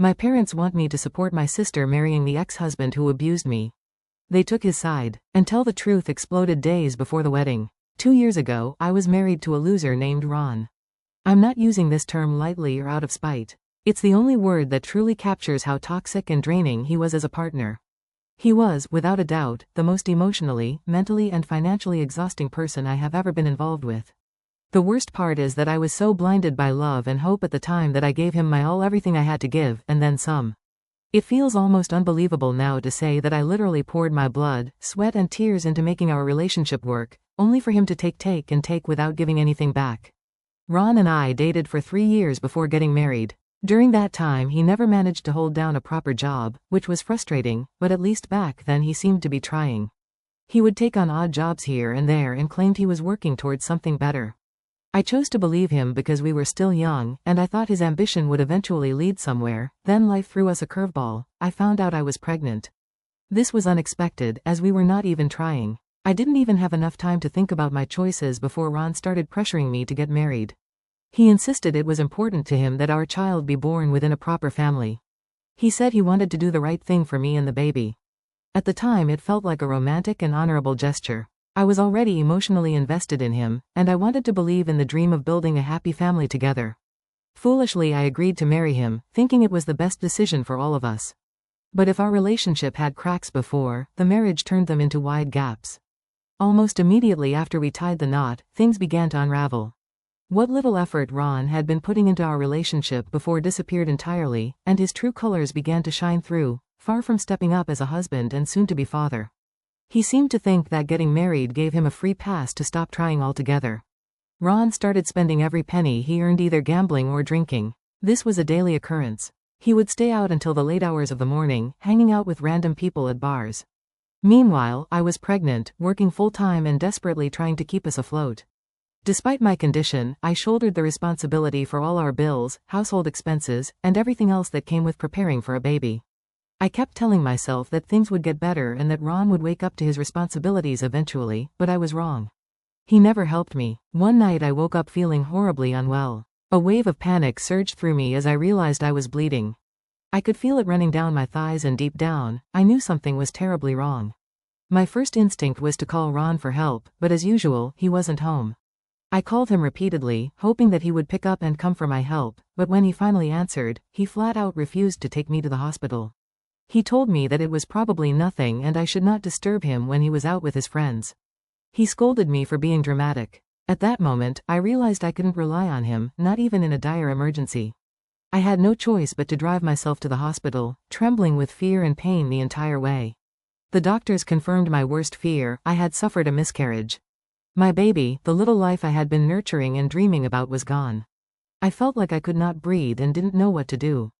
My parents want me to support my sister marrying the ex-husband who abused me. They took his side, and tell the truth exploded days before the wedding. 2 years ago, I was married to a loser named Ron. I'm not using this term lightly or out of spite. It's the only word that truly captures how toxic and draining he was as a partner. He was, without a doubt, the most emotionally, mentally and financially exhausting person I have ever been involved with. The worst part is that I was so blinded by love and hope at the time that I gave him my all, everything I had to give, and then some. It feels almost unbelievable now to say that I literally poured my blood, sweat and tears into making our relationship work, only for him to take without giving anything back. Ron and I dated for 3 years before getting married. During that time he never managed to hold down a proper job, which was frustrating, but at least back then he seemed to be trying. He would take on odd jobs here and there and claimed he was working towards something better. I chose to believe him because we were still young, and I thought his ambition would eventually lead somewhere. Then life threw us a curveball. I found out I was pregnant. This was unexpected, as we were not even trying. I didn't even have enough time to think about my choices before Ron started pressuring me to get married. He insisted it was important to him that our child be born within a proper family. He said he wanted to do the right thing for me and the baby. At the time it felt like a romantic and honorable gesture. I was already emotionally invested in him, and I wanted to believe in the dream of building a happy family together. Foolishly I agreed to marry him, thinking it was the best decision for all of us. But if our relationship had cracks before, the marriage turned them into wide gaps. Almost immediately after we tied the knot, things began to unravel. What little effort Ron had been putting into our relationship before disappeared entirely, and his true colors began to shine through, far from stepping up as a husband and soon-to-be father. He seemed to think that getting married gave him a free pass to stop trying altogether. Ron started spending every penny he earned either gambling or drinking. This was a daily occurrence. He would stay out until the late hours of the morning, hanging out with random people at bars. Meanwhile, I was pregnant, working full-time and desperately trying to keep us afloat. Despite my condition, I shouldered the responsibility for all our bills, household expenses, and everything else that came with preparing for a baby. I kept telling myself that things would get better and that Ron would wake up to his responsibilities eventually, but I was wrong. He never helped me. One night I woke up feeling horribly unwell. A wave of panic surged through me as I realized I was bleeding. I could feel it running down my thighs, and deep down, I knew something was terribly wrong. My first instinct was to call Ron for help, but as usual, he wasn't home. I called him repeatedly, hoping that he would pick up and come for my help, but when he finally answered, he flat out refused to take me to the hospital. He told me that it was probably nothing and I should not disturb him when he was out with his friends. He scolded me for being dramatic. At that moment, I realized I couldn't rely on him, not even in a dire emergency. I had no choice but to drive myself to the hospital, trembling with fear and pain the entire way. The doctors confirmed my worst fear: I had suffered a miscarriage. My baby, the little life I had been nurturing and dreaming about, was gone. I felt like I could not breathe and didn't know what to do.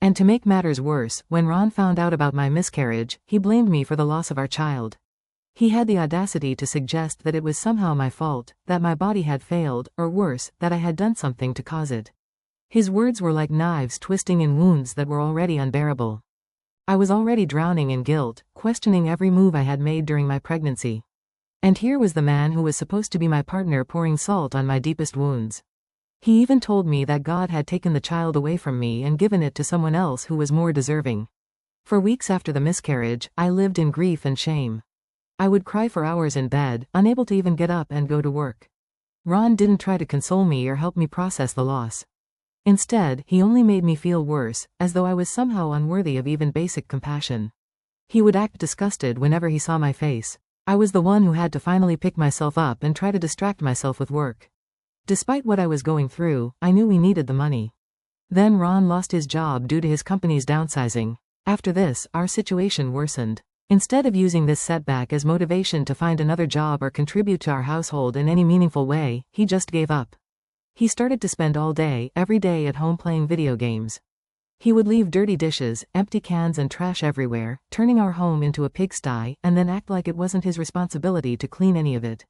And to make matters worse, when Ron found out about my miscarriage, he blamed me for the loss of our child. He had the audacity to suggest that it was somehow my fault, that my body had failed, or worse, that I had done something to cause it. His words were like knives twisting in wounds that were already unbearable. I was already drowning in guilt, questioning every move I had made during my pregnancy. And here was the man who was supposed to be my partner pouring salt on my deepest wounds. He even told me that God had taken the child away from me and given it to someone else who was more deserving. For weeks after the miscarriage, I lived in grief and shame. I would cry for hours in bed, unable to even get up and go to work. Ron didn't try to console me or help me process the loss. Instead, he only made me feel worse, as though I was somehow unworthy of even basic compassion. He would act disgusted whenever he saw my face. I was the one who had to finally pick myself up and try to distract myself with work. Despite what I was going through, I knew we needed the money. Then Ron lost his job due to his company's downsizing. After this, our situation worsened. Instead of using this setback as motivation to find another job or contribute to our household in any meaningful way, he just gave up. He started to spend all day, every day at home playing video games. He would leave dirty dishes, empty cans and trash everywhere, turning our home into a pigsty, and then act like it wasn't his responsibility to clean any of it.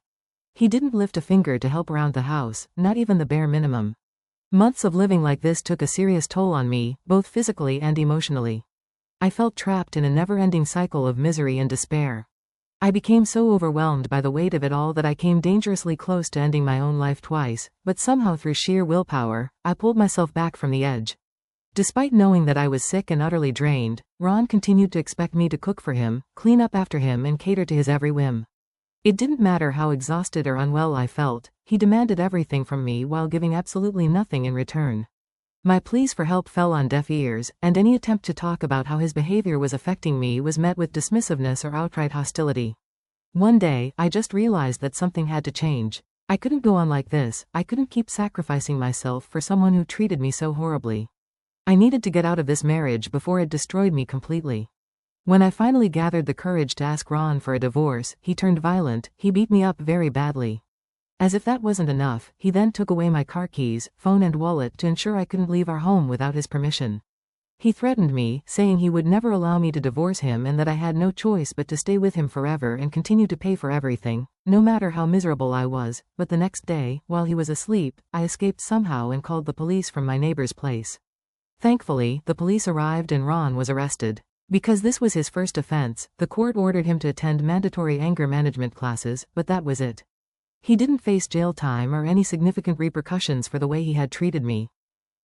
He didn't lift a finger to help around the house, not even the bare minimum. Months of living like this took a serious toll on me, both physically and emotionally. I felt trapped in a never-ending cycle of misery and despair. I became so overwhelmed by the weight of it all that I came dangerously close to ending my own life twice, but somehow through sheer willpower, I pulled myself back from the edge. Despite knowing that I was sick and utterly drained, Ron continued to expect me to cook for him, clean up after him and cater to his every whim. It didn't matter how exhausted or unwell I felt, he demanded everything from me while giving absolutely nothing in return. My pleas for help fell on deaf ears, and any attempt to talk about how his behavior was affecting me was met with dismissiveness or outright hostility. One day, I just realized that something had to change. I couldn't go on like this. I couldn't keep sacrificing myself for someone who treated me so horribly. I needed to get out of this marriage before it destroyed me completely. When I finally gathered the courage to ask Ron for a divorce, he turned violent. He beat me up very badly. As if that wasn't enough, he then took away my car keys, phone and wallet to ensure I couldn't leave our home without his permission. He threatened me, saying he would never allow me to divorce him and that I had no choice but to stay with him forever and continue to pay for everything, no matter how miserable I was. But the next day, while he was asleep, I escaped somehow and called the police from my neighbor's place. Thankfully, the police arrived and Ron was arrested. Because this was his first offense, the court ordered him to attend mandatory anger management classes, but that was it. He didn't face jail time or any significant repercussions for the way he had treated me.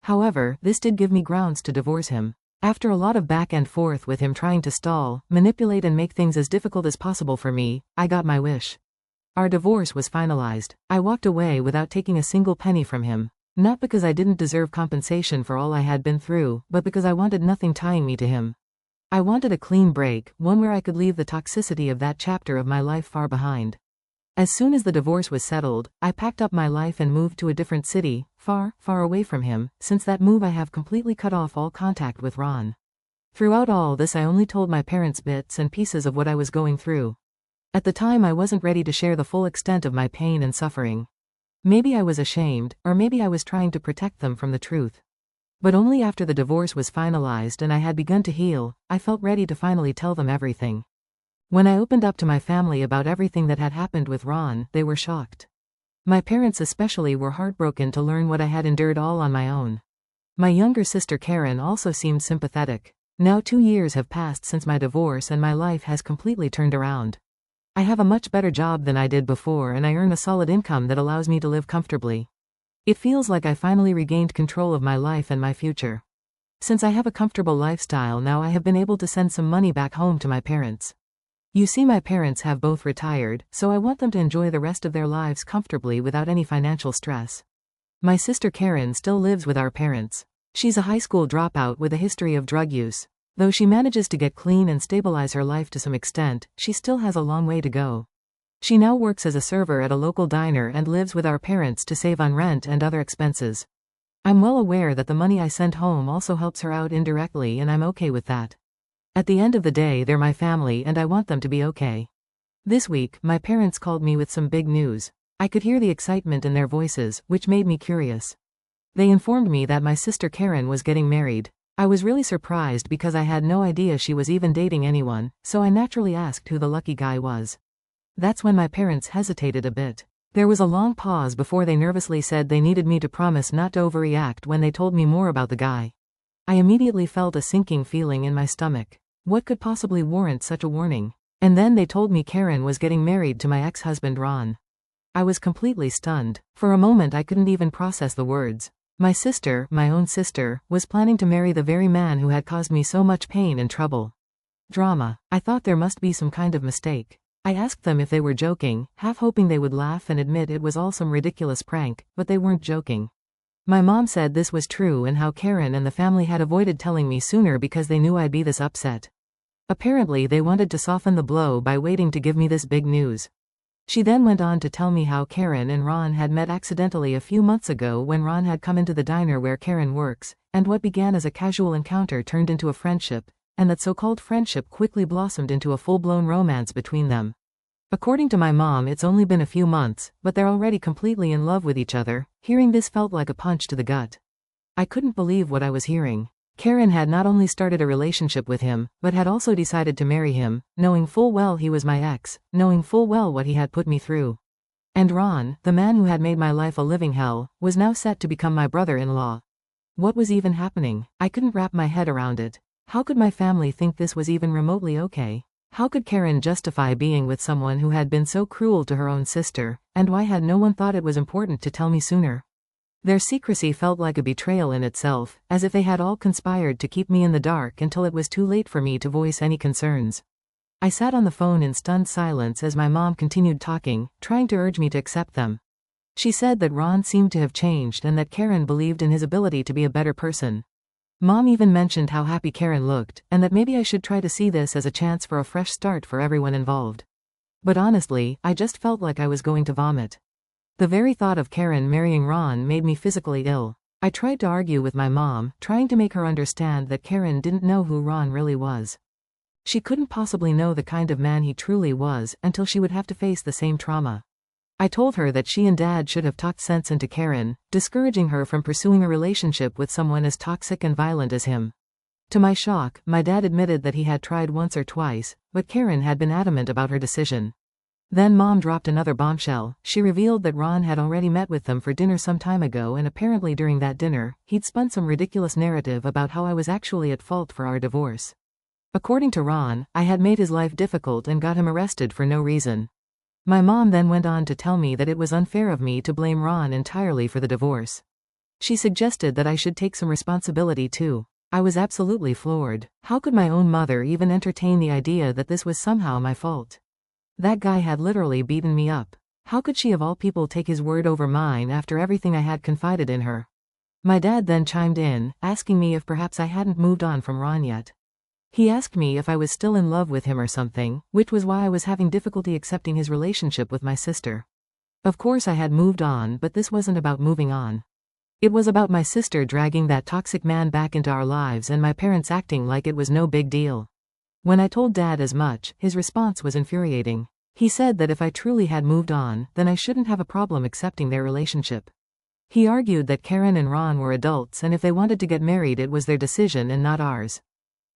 However, this did give me grounds to divorce him. After a lot of back and forth with him trying to stall, manipulate and make things as difficult as possible for me, I got my wish. Our divorce was finalized. I walked away without taking a single penny from him. Not because I didn't deserve compensation for all I had been through, but because I wanted nothing tying me to him. I wanted a clean break, one where I could leave the toxicity of that chapter of my life far behind. As soon as the divorce was settled, I packed up my life and moved to a different city, far, far away from him. Since that move I have completely cut off all contact with Ron. Throughout all this I only told my parents bits and pieces of what I was going through. At the time I wasn't ready to share the full extent of my pain and suffering. Maybe I was ashamed, or maybe I was trying to protect them from the truth. But only after the divorce was finalized and I had begun to heal, I felt ready to finally tell them everything. When I opened up to my family about everything that had happened with Ron, they were shocked. My parents especially were heartbroken to learn what I had endured all on my own. My younger sister Karen also seemed sympathetic. Now 2 years have passed since my divorce and my life has completely turned around. I have a much better job than I did before and I earn a solid income that allows me to live comfortably. It feels like I finally regained control of my life and my future. Since I have a comfortable lifestyle now, I have been able to send some money back home to my parents. You see, my parents have both retired, so I want them to enjoy the rest of their lives comfortably without any financial stress. My sister Karen still lives with our parents. She's a high school dropout with a history of drug use. Though she manages to get clean and stabilize her life to some extent, she still has a long way to go. She now works as a server at a local diner and lives with our parents to save on rent and other expenses. I'm well aware that the money I send home also helps her out indirectly, and I'm okay with that. At the end of the day, they're my family and I want them to be okay. This week, my parents called me with some big news. I could hear the excitement in their voices, which made me curious. They informed me that my sister Karen was getting married. I was really surprised because I had no idea she was even dating anyone, so I naturally asked who the lucky guy was. That's when my parents hesitated a bit. There was a long pause before they nervously said they needed me to promise not to overreact when they told me more about the guy. I immediately felt a sinking feeling in my stomach. What could possibly warrant such a warning? And then they told me Karen was getting married to my ex-husband Ron. I was completely stunned. For a moment I couldn't even process the words. My sister, my own sister, was planning to marry the very man who had caused me so much pain and trouble. Drama. I thought there must be some kind of mistake. I asked them if they were joking, half hoping they would laugh and admit it was all some ridiculous prank, but they weren't joking. My mom said this was true and how Karen and the family had avoided telling me sooner because they knew I'd be this upset. Apparently they wanted to soften the blow by waiting to give me this big news. She then went on to tell me how Karen and Ron had met accidentally a few months ago when Ron had come into the diner where Karen works, and what began as a casual encounter turned into a friendship, and that so-called friendship quickly blossomed into a full-blown romance between them. According to my mom, it's only been a few months, but they're already completely in love with each other. Hearing this felt like a punch to the gut. I couldn't believe what I was hearing. Karen had not only started a relationship with him, but had also decided to marry him, knowing full well he was my ex, knowing full well what he had put me through. And Ron, the man who had made my life a living hell, was now set to become my brother-in-law. What was even happening? I couldn't wrap my head around it. How could my family think this was even remotely okay? How could Karen justify being with someone who had been so cruel to her own sister, and why had no one thought it was important to tell me sooner? Their secrecy felt like a betrayal in itself, as if they had all conspired to keep me in the dark until it was too late for me to voice any concerns. I sat on the phone in stunned silence as my mom continued talking, trying to urge me to accept them. She said that Ron seemed to have changed and that Karen believed in his ability to be a better person. Mom even mentioned how happy Karen looked, and that maybe I should try to see this as a chance for a fresh start for everyone involved. But honestly, I just felt like I was going to vomit. The very thought of Karen marrying Ron made me physically ill. I tried to argue with my mom, trying to make her understand that Karen didn't know who Ron really was. She couldn't possibly know the kind of man he truly was until she would have to face the same trauma. I told her that she and Dad should have talked sense into Karen, discouraging her from pursuing a relationship with someone as toxic and violent as him. To my shock, my dad admitted that he had tried once or twice, but Karen had been adamant about her decision. Then Mom dropped another bombshell. She revealed that Ron had already met with them for dinner some time ago, and apparently during that dinner, he'd spun some ridiculous narrative about how I was actually at fault for our divorce. According to Ron, I had made his life difficult and got him arrested for no reason. My mom then went on to tell me that it was unfair of me to blame Ron entirely for the divorce. She suggested that I should take some responsibility too. I was absolutely floored. How could my own mother even entertain the idea that this was somehow my fault? That guy had literally beaten me up. How could she of all people take his word over mine after everything I had confided in her? My dad then chimed in, asking me if perhaps I hadn't moved on from Ron yet. He asked me if I was still in love with him or something, which was why I was having difficulty accepting his relationship with my sister. Of course I had moved on, but this wasn't about moving on. It was about my sister dragging that toxic man back into our lives and my parents acting like it was no big deal. When I told Dad as much, his response was infuriating. He said that if I truly had moved on, then I shouldn't have a problem accepting their relationship. He argued that Karen and Ron were adults and if they wanted to get married it was their decision and not ours.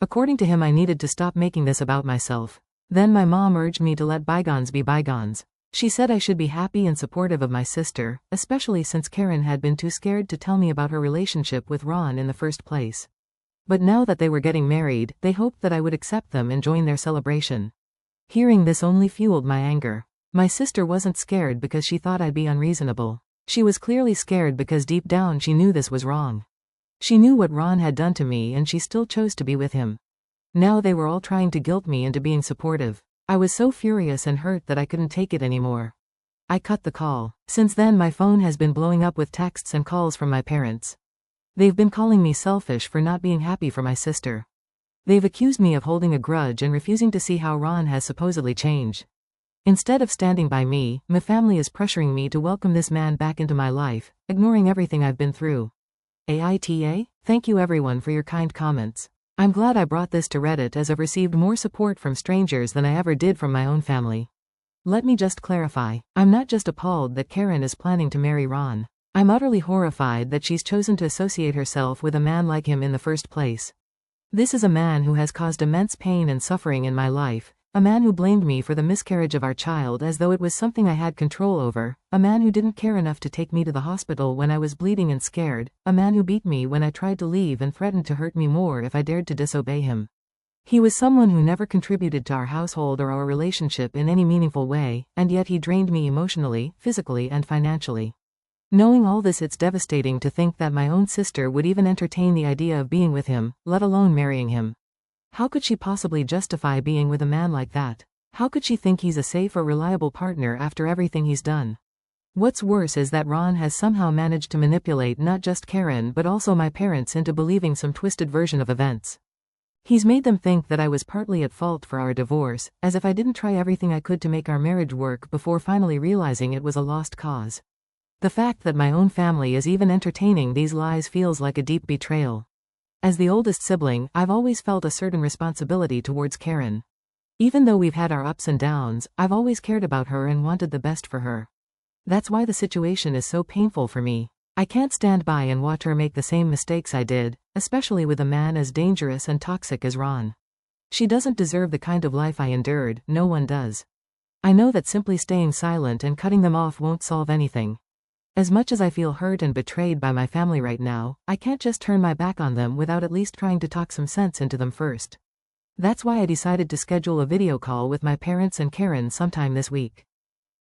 According to him, I needed to stop making this about myself. Then my mom urged me to let bygones be bygones. She said I should be happy and supportive of my sister, especially since Karen had been too scared to tell me about her relationship with Ron in the first place. But now that they were getting married, they hoped that I would accept them and join their celebration. Hearing this only fueled my anger. My sister wasn't scared because she thought I'd be unreasonable. She was clearly scared because deep down she knew this was wrong. She knew what Ron had done to me and she still chose to be with him. Now they were all trying to guilt me into being supportive. I was so furious and hurt that I couldn't take it anymore. I cut the call. Since then my phone has been blowing up with texts and calls from my parents. They've been calling me selfish for not being happy for my sister. They've accused me of holding a grudge and refusing to see how Ron has supposedly changed. Instead of standing by me, my family is pressuring me to welcome this man back into my life, ignoring everything I've been through. AITA? Thank you everyone for your kind comments. I'm glad I brought this to Reddit as I've received more support from strangers than I ever did from my own family. Let me just clarify, I'm not just appalled that Karen is planning to marry Ron. I'm utterly horrified that she's chosen to associate herself with a man like him in the first place. This is a man who has caused immense pain and suffering in my life, a man who blamed me for the miscarriage of our child as though it was something I had control over, a man who didn't care enough to take me to the hospital when I was bleeding and scared, a man who beat me when I tried to leave and threatened to hurt me more if I dared to disobey him. He was someone who never contributed to our household or our relationship in any meaningful way, and yet he drained me emotionally, physically and financially. Knowing all this, it's devastating to think that my own sister would even entertain the idea of being with him, let alone marrying him. How could she possibly justify being with a man like that? How could she think he's a safe or reliable partner after everything he's done? What's worse is that Ron has somehow managed to manipulate not just Karen but also my parents into believing some twisted version of events. He's made them think that I was partly at fault for our divorce, as if I didn't try everything I could to make our marriage work before finally realizing it was a lost cause. The fact that my own family is even entertaining these lies feels like a deep betrayal. As the oldest sibling, I've always felt a certain responsibility towards Karen. Even though we've had our ups and downs, I've always cared about her and wanted the best for her. That's why the situation is so painful for me. I can't stand by and watch her make the same mistakes I did, especially with a man as dangerous and toxic as Ron. She doesn't deserve the kind of life I endured, no one does. I know that simply staying silent and cutting them off won't solve anything. As much as I feel hurt and betrayed by my family right now, I can't just turn my back on them without at least trying to talk some sense into them first. That's why I decided to schedule a video call with my parents and Karen sometime this week.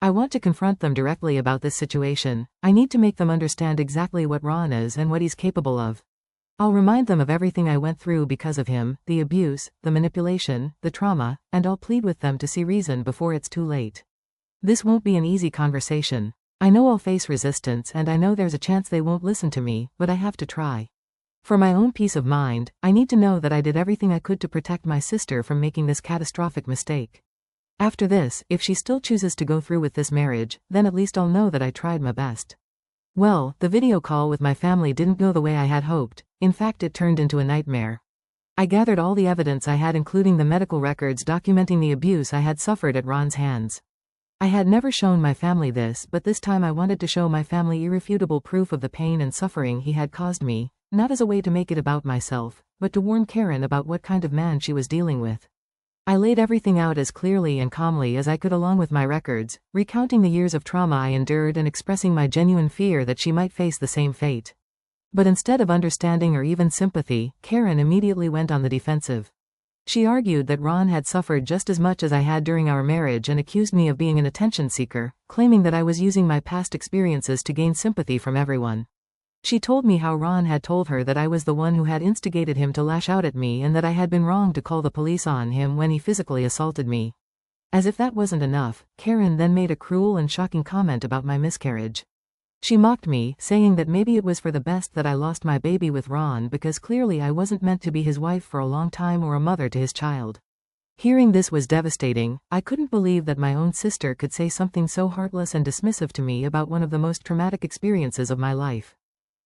I want to confront them directly about this situation. I need to make them understand exactly what Ron is and what he's capable of. I'll remind them of everything I went through because of him, the abuse, the manipulation, the trauma, and I'll plead with them to see reason before it's too late. This won't be an easy conversation. I know I'll face resistance and I know there's a chance they won't listen to me, but I have to try. For my own peace of mind, I need to know that I did everything I could to protect my sister from making this catastrophic mistake. After this, if she still chooses to go through with this marriage, then at least I'll know that I tried my best. Well, the video call with my family didn't go the way I had hoped. In fact, it turned into a nightmare. I gathered all the evidence I had, including the medical records documenting the abuse I had suffered at Ron's hands. I had never shown my family this, but this time I wanted to show my family irrefutable proof of the pain and suffering he had caused me, not as a way to make it about myself, but to warn Karen about what kind of man she was dealing with. I laid everything out as clearly and calmly as I could along with my records, recounting the years of trauma I endured and expressing my genuine fear that she might face the same fate. But instead of understanding or even sympathy, Karen immediately went on the defensive. She argued that Ron had suffered just as much as I had during our marriage and accused me of being an attention seeker, claiming that I was using my past experiences to gain sympathy from everyone. She told me how Ron had told her that I was the one who had instigated him to lash out at me and that I had been wrong to call the police on him when he physically assaulted me. As if that wasn't enough, Karen then made a cruel and shocking comment about my miscarriage. She mocked me, saying that maybe it was for the best that I lost my baby with Ron because clearly I wasn't meant to be his wife for a long time or a mother to his child. Hearing this was devastating. I couldn't believe that my own sister could say something so heartless and dismissive to me about one of the most traumatic experiences of my life.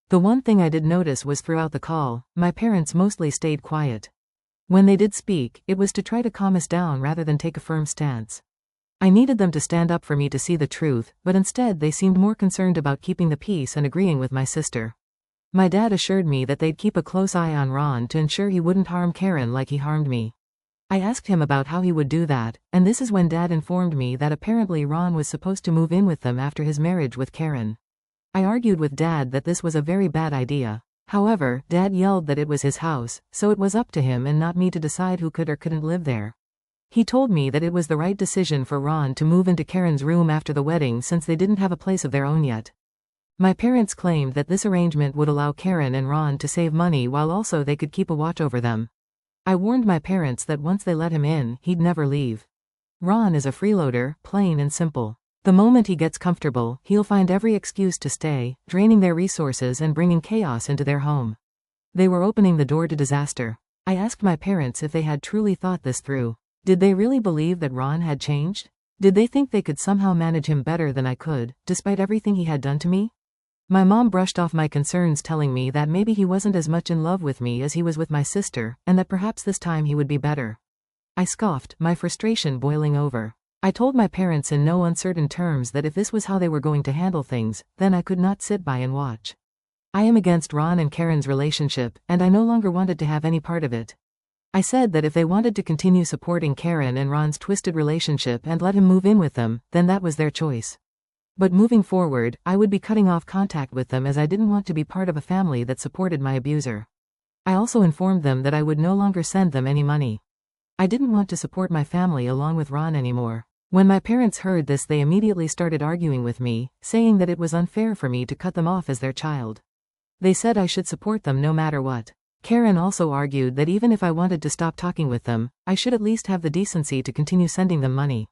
The one thing I did notice was throughout the call, my parents mostly stayed quiet. When they did speak, it was to try to calm us down rather than take a firm stance. I needed them to stand up for me to see the truth, but instead they seemed more concerned about keeping the peace and agreeing with my sister. My dad assured me that they'd keep a close eye on Ron to ensure he wouldn't harm Karen like he harmed me. I asked him about how he would do that, and this is when Dad informed me that apparently Ron was supposed to move in with them after his marriage with Karen. I argued with Dad that this was a very bad idea. However, Dad yelled that it was his house, so it was up to him and not me to decide who could or couldn't live there. He told me that it was the right decision for Ron to move into Karen's room after the wedding since they didn't have a place of their own yet. My parents claimed that this arrangement would allow Karen and Ron to save money while also they could keep a watch over them. I warned my parents that once they let him in, he'd never leave. Ron is a freeloader, plain and simple. The moment he gets comfortable, he'll find every excuse to stay, draining their resources and bringing chaos into their home. They were opening the door to disaster. I asked my parents if they had truly thought this through. Did they really believe that Ron had changed? Did they think they could somehow manage him better than I could, despite everything he had done to me? My mom brushed off my concerns, telling me that maybe he wasn't as much in love with me as he was with my sister, and that perhaps this time he would be better. I scoffed, my frustration boiling over. I told my parents in no uncertain terms that if this was how they were going to handle things, then I could not sit by and watch. I am against Ron and Karen's relationship, and I no longer wanted to have any part of it. I said that if they wanted to continue supporting Karen and Ron's twisted relationship and let him move in with them, then that was their choice. But moving forward, I would be cutting off contact with them as I didn't want to be part of a family that supported my abuser. I also informed them that I would no longer send them any money. I didn't want to support my family along with Ron anymore. When my parents heard this, they immediately started arguing with me, saying that it was unfair for me to cut them off as their child. They said I should support them no matter what. Karen also argued that even if I wanted to stop talking with them, I should at least have the decency to continue sending them money.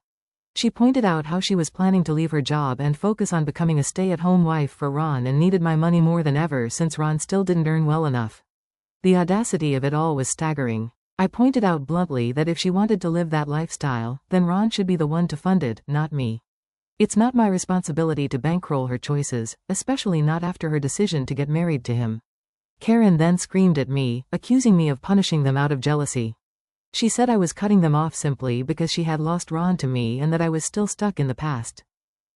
She pointed out how she was planning to leave her job and focus on becoming a stay-at-home wife for Ron and needed my money more than ever since Ron still didn't earn well enough. The audacity of it all was staggering. I pointed out bluntly that if she wanted to live that lifestyle, then Ron should be the one to fund it, not me. It's not my responsibility to bankroll her choices, especially not after her decision to get married to him. Karen then screamed at me, accusing me of punishing them out of jealousy. She said I was cutting them off simply because she had lost Ron to me and that I was still stuck in the past.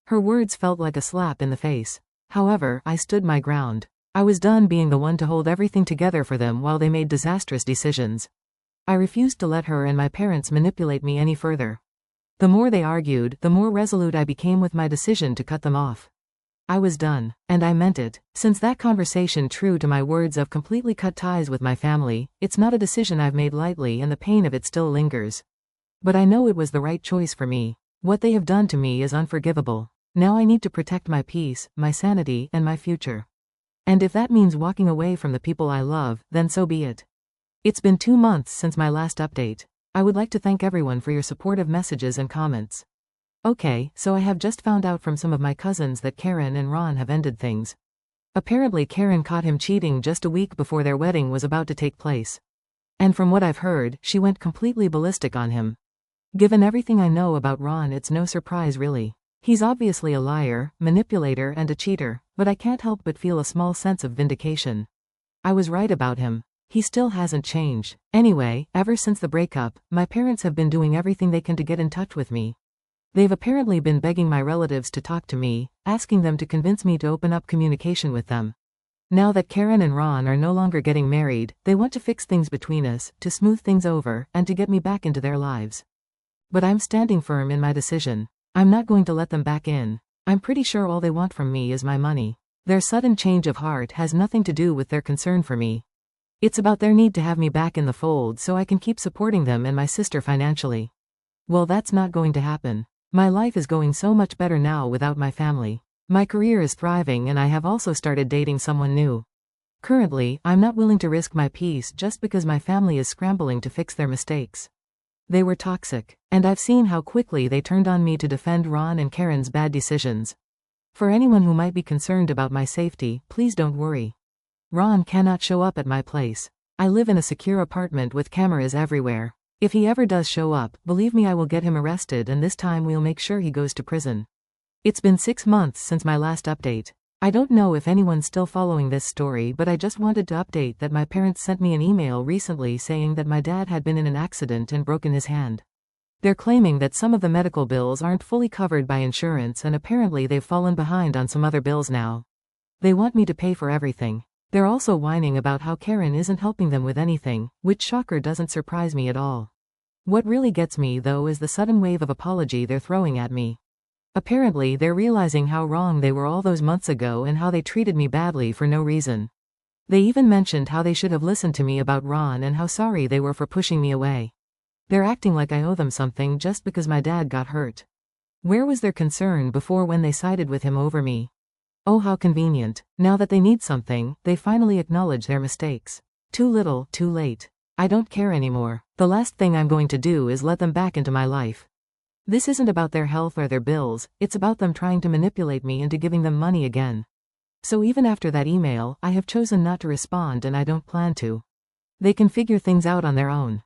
Her words felt like a slap in the face. However, I stood my ground. I was done being the one to hold everything together for them while they made disastrous decisions. I refused to let her and my parents manipulate me any further. The more they argued, the more resolute I became with my decision to cut them off. I was done, and I meant it. Since that conversation, true to my words of completely cut ties with my family, it's not a decision I've made lightly and the pain of it still lingers. But I know it was the right choice for me. What they have done to me is unforgivable. Now I need to protect my peace, my sanity, and my future. And if that means walking away from the people I love, then so be it. It's been 2 months since my last update. I would like to thank everyone for your supportive messages and comments. Okay, so I have just found out from some of my cousins that Karen and Ron have ended things. Apparently Karen caught him cheating just a week before their wedding was about to take place. And from what I've heard, she went completely ballistic on him. Given everything I know about Ron, it's no surprise really. He's obviously a liar, manipulator and a cheater, but I can't help but feel a small sense of vindication. I was right about him. He still hasn't changed. Anyway, ever since the breakup, my parents have been doing everything they can to get in touch with me. They've apparently been begging my relatives to talk to me, asking them to convince me to open up communication with them. Now that Karen and Ron are no longer getting married, they want to fix things between us, to smooth things over, and to get me back into their lives. But I'm standing firm in my decision. I'm not going to let them back in. I'm pretty sure all they want from me is my money. Their sudden change of heart has nothing to do with their concern for me. It's about their need to have me back in the fold so I can keep supporting them and my sister financially. Well, that's not going to happen. My life is going so much better now without my family. My career is thriving and I have also started dating someone new. Currently, I'm not willing to risk my peace just because my family is scrambling to fix their mistakes. They were toxic, and I've seen how quickly they turned on me to defend Ron and Karen's bad decisions. For anyone who might be concerned about my safety, please don't worry. Ron cannot show up at my place. I live in a secure apartment with cameras everywhere. If he ever does show up, believe me, I will get him arrested, and this time we'll make sure he goes to prison. It's been 6 months since my last update. I don't know if anyone's still following this story, but I just wanted to update that my parents sent me an email recently saying that my dad had been in an accident and broken his hand. They're claiming that some of the medical bills aren't fully covered by insurance, and apparently they've fallen behind on some other bills now. They want me to pay for everything. They're also whining about how Karen isn't helping them with anything, which shocker doesn't surprise me at all. What really gets me though is the sudden wave of apology they're throwing at me. Apparently they're realizing how wrong they were all those months ago and how they treated me badly for no reason. They even mentioned how they should have listened to me about Ron and how sorry they were for pushing me away. They're acting like I owe them something just because my dad got hurt. Where was their concern before when they sided with him over me? Oh, how convenient. Now that they need something, they finally acknowledge their mistakes. Too little, too late. I don't care anymore. The last thing I'm going to do is let them back into my life. This isn't about their health or their bills, it's about them trying to manipulate me into giving them money again. So even after that email, I have chosen not to respond, and I don't plan to. They can figure things out on their own.